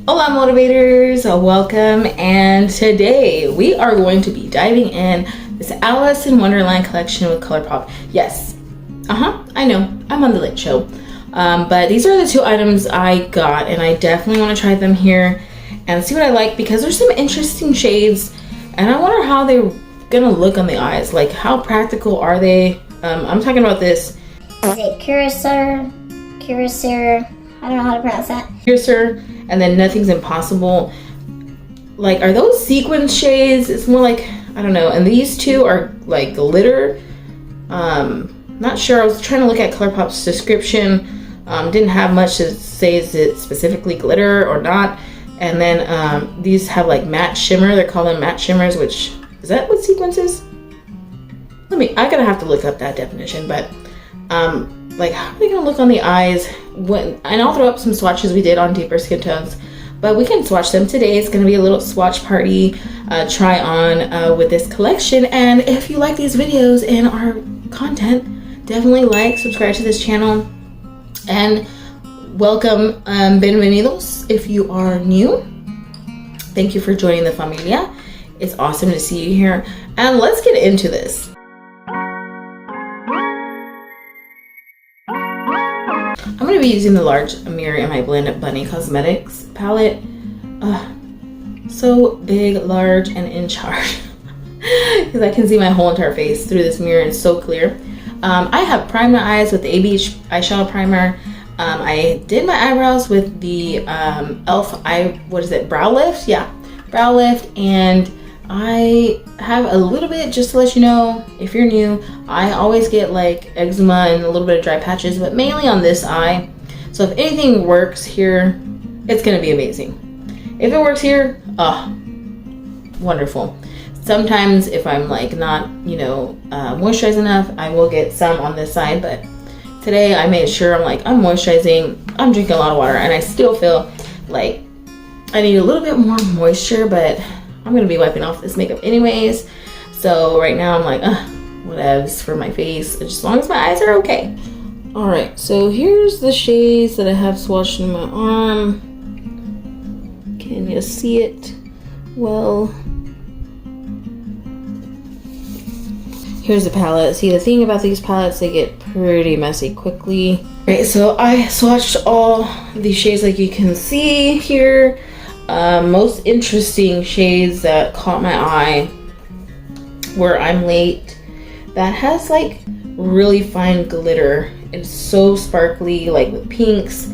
Hola motivators, welcome, and today we are going to be diving in this Alice in Wonderland collection with Colourpop. Yes, I know, I'm on the late show, but these are the two items I got, and I definitely want to try them here and see what I like because there's some interesting shades, and I wonder how they're gonna look on the eyes. Like, how practical are they? I'm talking about this. Is it Curacao? I don't know how to pronounce that. Piercer, and then Nothing's Impossible. Like, are those sequin shades? It's more like, I don't know. And these two are like glitter. Not sure. I was trying to look at Colourpop's description. Didn't have much to say. Is it specifically glitter or not? And then these have like matte shimmer. They're called them matte shimmers, which is that what sequins is? I gotta have to look up that definition, but like, how are they gonna look on the eyes? And I'll throw up some swatches we did on deeper skin tones, but we can swatch them today. It's gonna be a little swatch party, try on with this collection. And if you like these videos and our content, definitely like, subscribe to this channel, and welcome, bienvenidos if you are new. Thank you for joining the familia. It's awesome to see you here, and let's get into this. I'm going to be using the large mirror in my Blend Bunny Cosmetics palette. So big, large, and in charge. Because I can see my whole entire face through this mirror and it's so clear. I have primed my eyes with the AB eyeshadow primer. I did my eyebrows with the e.l.f. brow lift? Yeah, brow lift. And I have a little bit, just to let you know, if you're new, I always get like eczema and a little bit of dry patches, but mainly on this eye. So if anything works here, it's gonna be amazing. If it works here, wonderful. Sometimes if I'm like not, moisturized enough, I will get some on this side, but today I made sure I'm moisturizing, I'm drinking a lot of water, and I still feel like I need a little bit more moisture, but I'm gonna be wiping off this makeup anyways. So right now I'm like, whatevs for my face, as long as my eyes are okay. All right, so here's the shades that I have swatched in my arm. Can you see it? Well, here's the palette. See, the thing about these palettes, they get pretty messy quickly. All right, so I swatched all these shades like you can see here. Most interesting shades that caught my eye were I'm Late. That has like really fine glitter. It's so sparkly, like with pinks,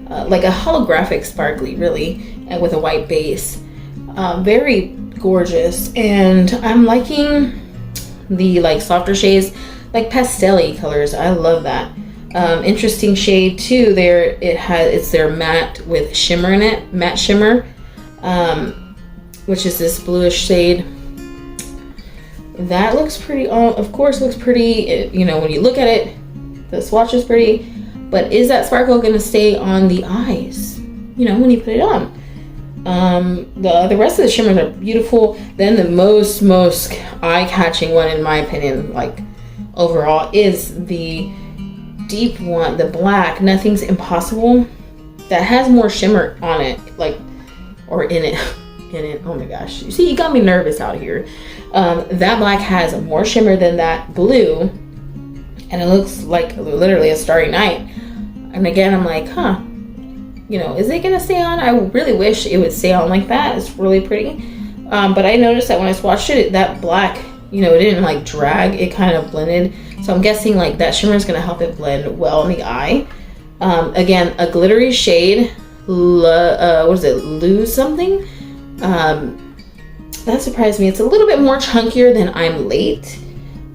like a holographic sparkly really, and with a white base. Very gorgeous, and I'm liking the like softer shades, like pastel-y colors. I love that. Interesting shade too there. It's their matte with shimmer in it, matte shimmer, which is this bluish shade. That looks pretty, of course looks pretty, when you look at it, the swatch is pretty, but is that sparkle gonna stay on the eyes, when you put it on? The rest of the shimmers are beautiful. Then the most eye-catching one, in my opinion, like overall, is the deep one, the black Nothing's Impossible, that has more shimmer on it, like, or in it. Oh my gosh, you see, you got me nervous out here. That black has more shimmer than that blue, and it looks like literally a starry night. And again, I'm like, is it gonna stay on? I really wish it would stay on like that. It's really pretty. But I noticed that when I swatched it, that black, it didn't like drag, it kind of blended. So I'm guessing like that shimmer is gonna help it blend well in the eye. Again, a glittery shade, what is it, Lose something? That surprised me. It's a little bit more chunkier than I'm Late,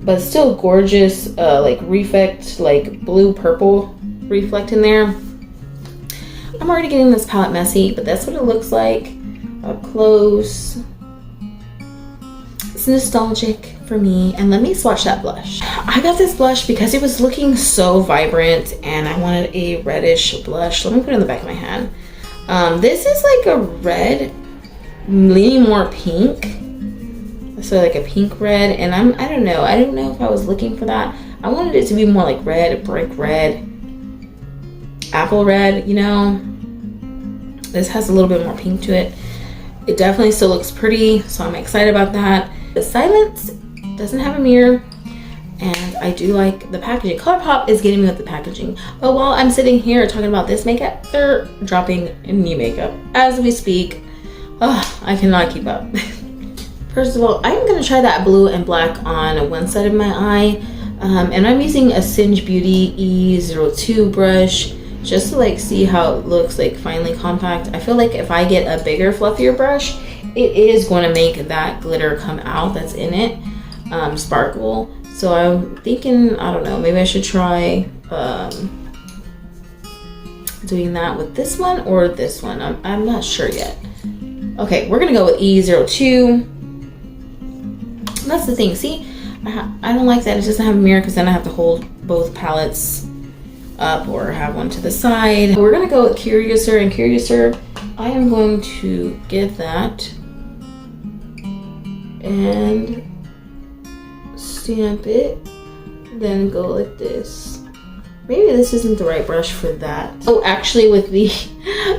but still gorgeous, like reflect, like blue purple reflect in there. I'm already getting this palette messy, but that's what it looks like up close. It's nostalgic for me. And let me swatch that blush. I got this blush because it was looking so vibrant and I wanted a reddish blush. Let me put it in the back of my hand. This is like a red, leaning more pink. So like a pink red, and I don't know if I was looking for that. I wanted it to be more like red, brick red, apple red, This has a little bit more pink to it. It definitely still looks pretty, so I'm excited about that. The Silence doesn't have a mirror, and I do like the packaging. Colourpop is getting me with the packaging. But while I'm sitting here talking about this makeup, they're dropping new makeup as we speak. Oh, I cannot keep up. First of all, I'm gonna try that blue and black on one side of my eye. And I'm using a Singe Beauty E02 brush just to like see how it looks like finely compact. I feel like if I get a bigger, fluffier brush, it is going to make that glitter come out that's in it, sparkle. So I'm thinking, I don't know, maybe I should try doing that with this one or this one. I'm not sure yet. Okay, we're gonna go with E02. That's the thing, see? I don't like that it doesn't have a mirror because then I have to hold both palettes up or have one to the side. We're gonna go with Curiouser, and Curiouser, I am going to get that and stamp it, then go like this. Maybe this isn't the right brush for that. Oh, actually with the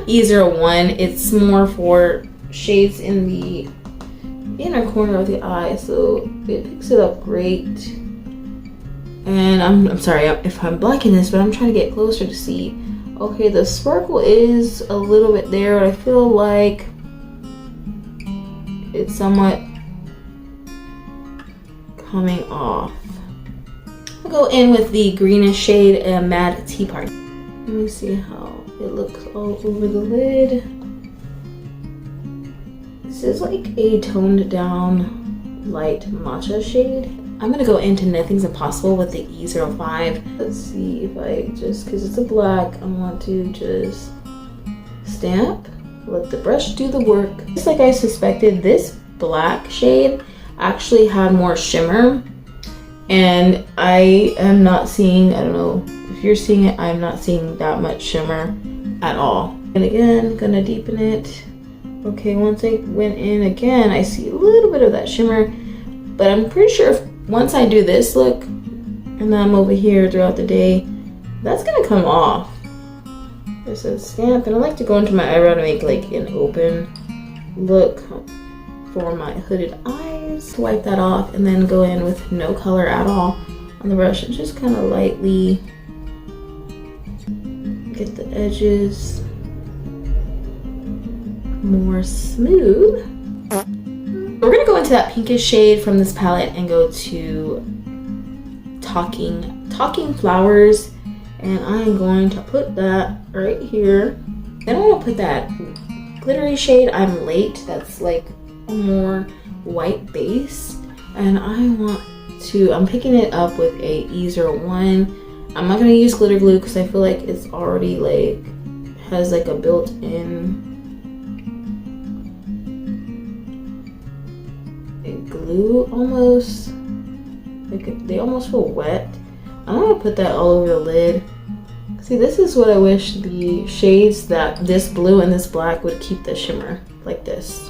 E01, it's more for shades in the inner corner of the eye, so it picks it up great. And I'm sorry if I'm blocking this, but I'm trying to get closer to see. Okay, the sparkle is a little bit there, but I feel like it's somewhat coming off. I'll go in with the greenish shade Mad Tea Party. Let me see how it looks all over the lid. This is like a toned down light matcha shade. I'm gonna go into Nothing's Impossible with the E05. Let's see if I just, because it's a black, I want to just stamp, let the brush do the work. Just like I suspected, this black shade actually had more shimmer, and I am not seeing, I don't know if you're seeing it, I'm not seeing that much shimmer at all. And again, gonna deepen it. Okay, once I went in again, I see a little bit of that shimmer, but I'm pretty sure if, once I do this look, and then I'm over here throughout the day, that's gonna come off. This is stamp, and I like to go into my eyebrow to make like an open look for my hooded eyes. Wipe that off, and then go in with no color at all on the brush, and just kind of lightly get the edges more smooth. We're gonna go into that pinkish shade from this palette and go to Talking Flowers, and I'm going to put that right here. Then I want to put that glittery shade I'm Late, that's like a more white base, and I'm picking it up with a E01. I'm not gonna use glitter glue because I feel like it's already like has like a built-in glue almost, like they almost feel wet. I'm gonna put that all over the lid. See, this is what I wish the shades that this blue and this black would keep the shimmer like this.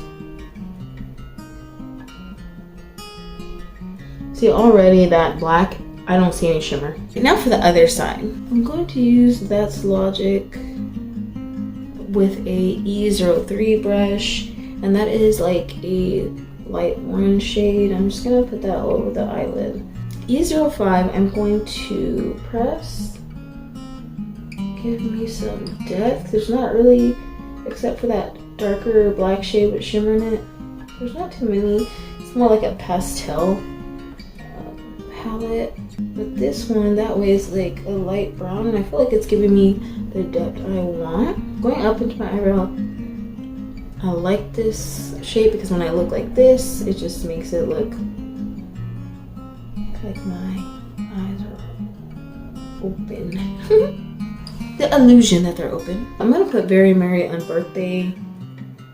See, already that black, I don't see any shimmer. Now for the other side, I'm going to use That's Logic with a E03 brush, and that is like a light orange shade. I'm just gonna put that all over the eyelid. E05, I'm going to press, give me some depth. There's not really, except for that darker black shade with shimmer in it, there's not too many. It's more like a pastel palette. But this one, that way is like a light brown, and I feel like it's giving me the depth I want. Going up into my eyebrow, I like this shape because when I look like this, it just makes it look like my eyes are open. The illusion that they're open. I'm gonna put Very Merry on Birthday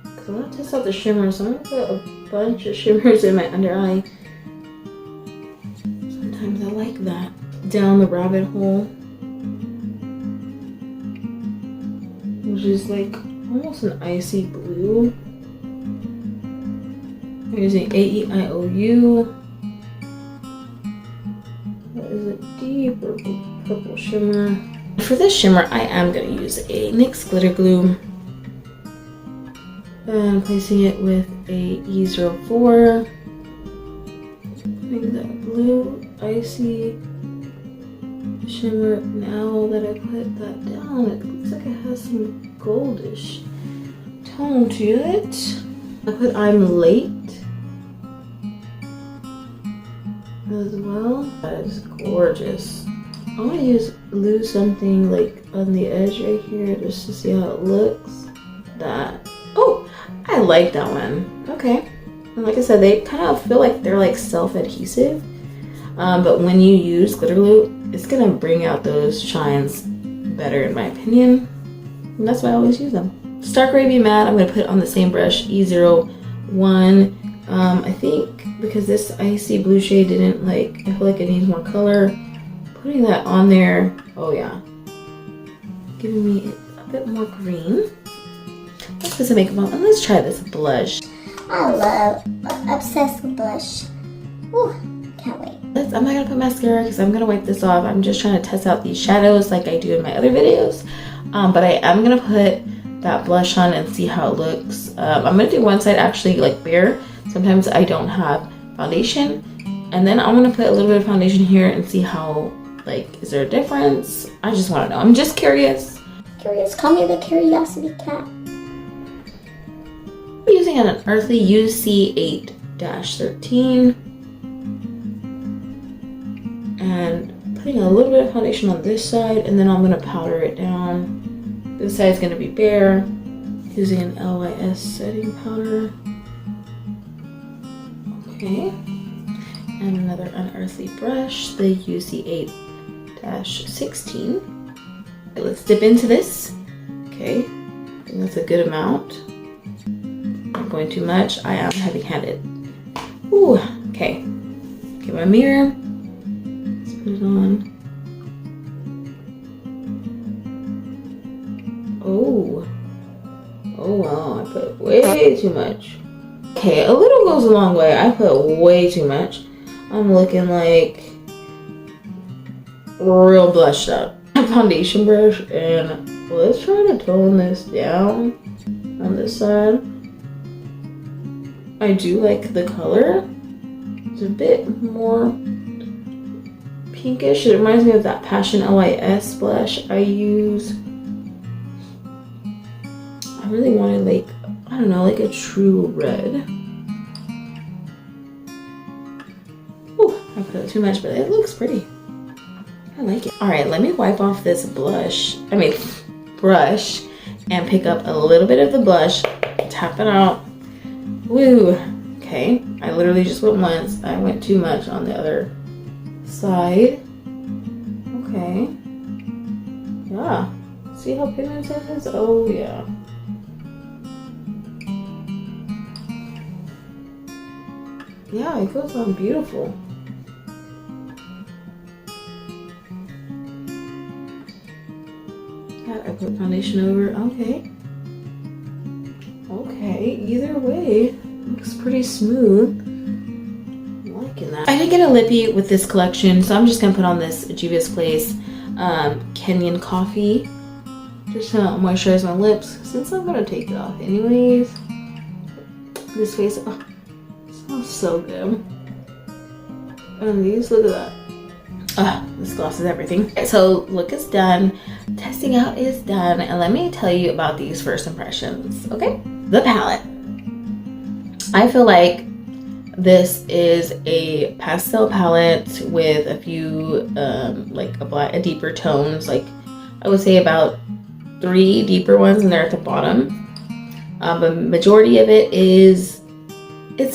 because I want to test out the shimmer, so I'm gonna put a bunch of shimmers in my under eye. Sometimes I like that. Down the rabbit hole, which is like almost an icy blue. I'm using AEIOU. That is a deep purple shimmer. For this shimmer, I am going to use a NYX glitter glue. And placing it with a E04. Putting that blue icy shimmer. Now that I put that down, it looks like it has some goldish tone to it. I put I'm Late as well. That is gorgeous. I'm gonna lose something like on the edge right here just to see how it looks. Oh, I like that one. Okay. And like I said, they kind of feel like they're like self-adhesive. But when you use glitter glue, it's gonna bring out those shines better in my opinion. And that's why I always use them. Stark Gravy Matte, I'm gonna put on the same brush, E01. I think because this icy blue shade didn't I feel like it needs more color. Putting that on there, oh yeah. Giving me a bit more green. Let's put some makeup on and let's try this blush. Obsessed with blush. Ooh, can't wait. I'm not gonna put mascara because I'm gonna wipe this off. I'm just trying to test out these shadows like I do in my other videos. But I am gonna put that blush on and see how it looks. I'm gonna do one side actually like bare. Sometimes I don't have foundation. And then I'm gonna put a little bit of foundation here and see how, is there a difference? I just wanna know. I'm just curious. Call me the curiosity cat. I'm using an Earthly UC8-13. And putting a little bit of foundation on this side, and then I'm gonna powder it down. This side is gonna be bare, using an LYS setting powder. Okay, and another unearthly brush, the UC8-16. Okay, let's dip into this. Okay, I think that's a good amount. Not going too much. I am heavy-handed. Ooh, okay. Get my mirror. Put it on. Oh wow, I put way too much. Okay, a little goes a long way. I put way too much. I'm looking like real blushed up. Foundation brush, and let's try to tone this down on this side. I do like the color. It's a bit more pinkish. It reminds me of that Passion LYS blush I use. I really wanted I don't know, a true red. Ooh, I put out too much, but it looks pretty. I like it. All right, let me wipe off this brush, and pick up a little bit of the blush, tap it out. Woo, okay. I literally just went once. I went too much on the other side. Okay. Yeah. See how pigmented it is? Oh yeah. Yeah, it goes on beautiful. I put foundation over. Okay. Okay, either way, looks pretty smooth. I'm liking that. I did get a lippy with this collection, so I'm just gonna put on this Juvia's Place Kenyan Coffee just to moisturize my lips since I'm gonna take it off anyways. This face, oh, smells so good. And these, look at that. This gloss is everything. So look is done. Testing out is done. And let me tell you about these first impressions, okay? The palette. I feel like this is a pastel palette with a few, a deeper tones. I would say about 3 deeper ones, and they're at the bottom. But majority of it it's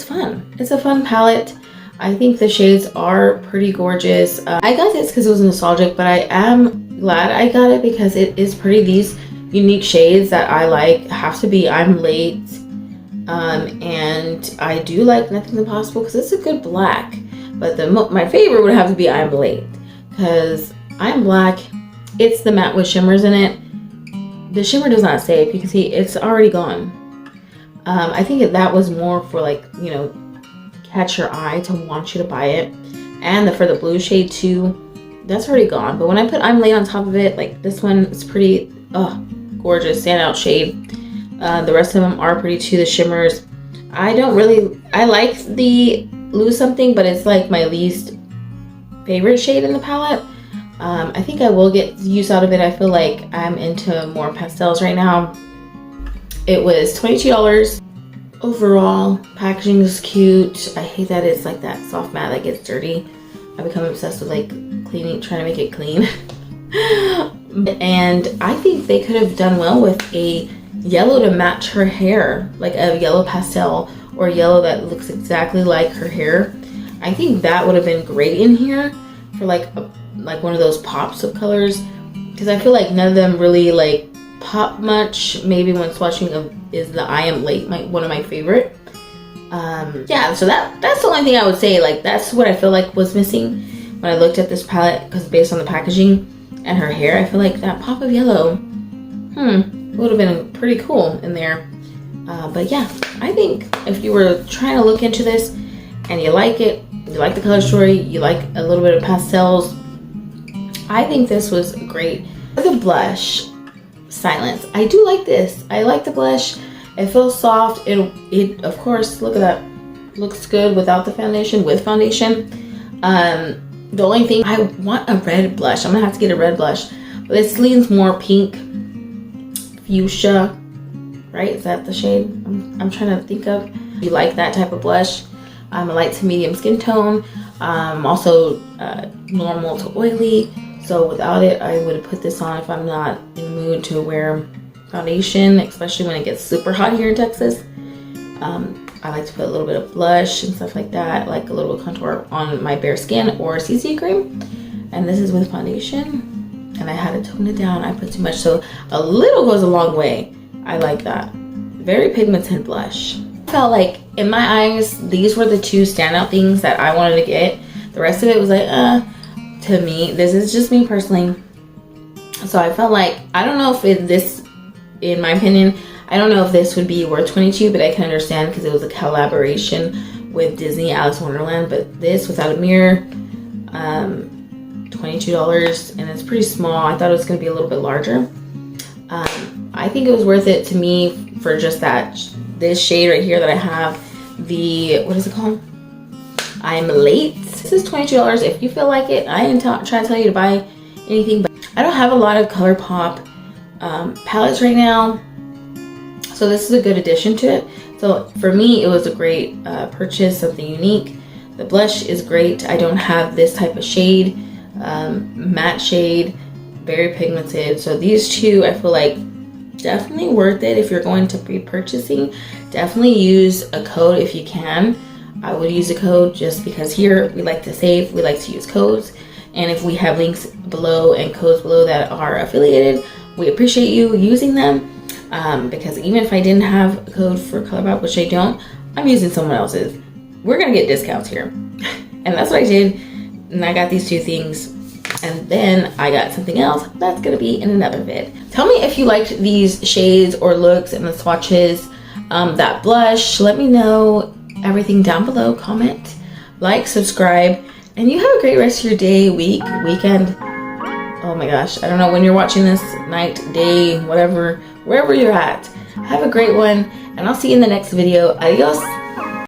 fun. It's a fun palette. I think the shades are pretty gorgeous. I got this because it was nostalgic, but I am glad I got it because it is pretty. These unique shades that I like have to be I'm Late. And I do like Nothing's Impossible because it's a good black. But my favorite would have to be I'm Late because I'm Black. It's the matte with shimmers in it. The shimmer does not stay. If you can see, it's already gone. I think that was more for catch your eye to want you to buy it. And for the blue shade too, that's already gone. But when I put I'm Late on top of it, this one is pretty gorgeous standout shade. The rest of them are pretty too. The shimmers, I like the Lose Something, but it's like my least favorite shade in the palette. I think I will get use out of it. I feel like I'm into more pastels right now. It was $22 overall. Packaging is cute. I hate that it's like that soft matte that gets dirty. I become obsessed with like cleaning, trying to make it clean. And I think they could have done well with a yellow to match her hair, like a yellow pastel or yellow that looks exactly like her hair. I think that would have been great in here for like one of those pops of colors, because I feel like none of them really like pop much. Maybe when swatching is the I Am Late, one of my favorite. Yeah, so that's the only thing I would say. Like, that's what I feel like was missing when I looked at this palette, because based on the packaging and her hair, I feel like that pop of yellow would have been pretty cool in there. But yeah, I think if you were trying to look into this and you like it, you like the color story, you like a little bit of pastels, I think this was great. The blush, Silence. I do like this. I like the blush. It feels soft. It of course, look at that. Looks good without the foundation, with foundation. The only thing, I want a red blush. I'm gonna have to get a red blush. But this leans more pink, fuchsia, right? Is that the shade I'm trying to think of? You like that type of blush. A light to medium skin tone. Also normal to oily. So without it, I would put this on if I'm not in the mood to wear foundation, especially when it gets super hot here in Texas. I like to put a little bit of blush and stuff like that, like a little contour on my bare skin or CC cream. And this is with foundation, and I had to tone it down. I put too much, so a little goes a long way. I like that. Very pigmented blush. I felt like in my eyes, these were the two standout things that I wanted to get. The rest of it was like, to me, this is just me personally. So I felt like, I don't know if this, in my opinion, I don't know if this would be worth $22, but I can understand because it was a collaboration with Disney Alice in Wonderland. But this, without a mirror, $22, and it's pretty small. I thought it was going to be a little bit larger. I think it was worth it to me for just this shade right here that I have. What is it called? I'm Late. This is $22. If you feel like it, I ain't trying to tell you to buy anything, but I don't have a lot of Colourpop palettes right now, so this is a good addition to it. So for me, it was a great purchase, something unique. The blush is great. I don't have this type of shade, matte shade, very pigmented. So these two, I feel like definitely worth it if you're going to be purchasing. Definitely use a code if you can. I would use a code just because here we like to save, we like to use codes. And if we have links below and codes below that are affiliated, we appreciate you using them. Because even if I didn't have a code for Colourpop, which I don't, I'm using someone else's. We're gonna get discounts here. And that's what I did. And I got these two things. And then I got something else that's gonna be in another vid. Tell me if you liked these shades or looks and the swatches, that blush. Let me know everything down below. Comment, like, subscribe, and you have a great rest of your day, week, weekend. Oh my gosh, I don't know when you're watching this, night, day, whatever, wherever you're at. Have a great one, and I'll see you in the next video. Adios.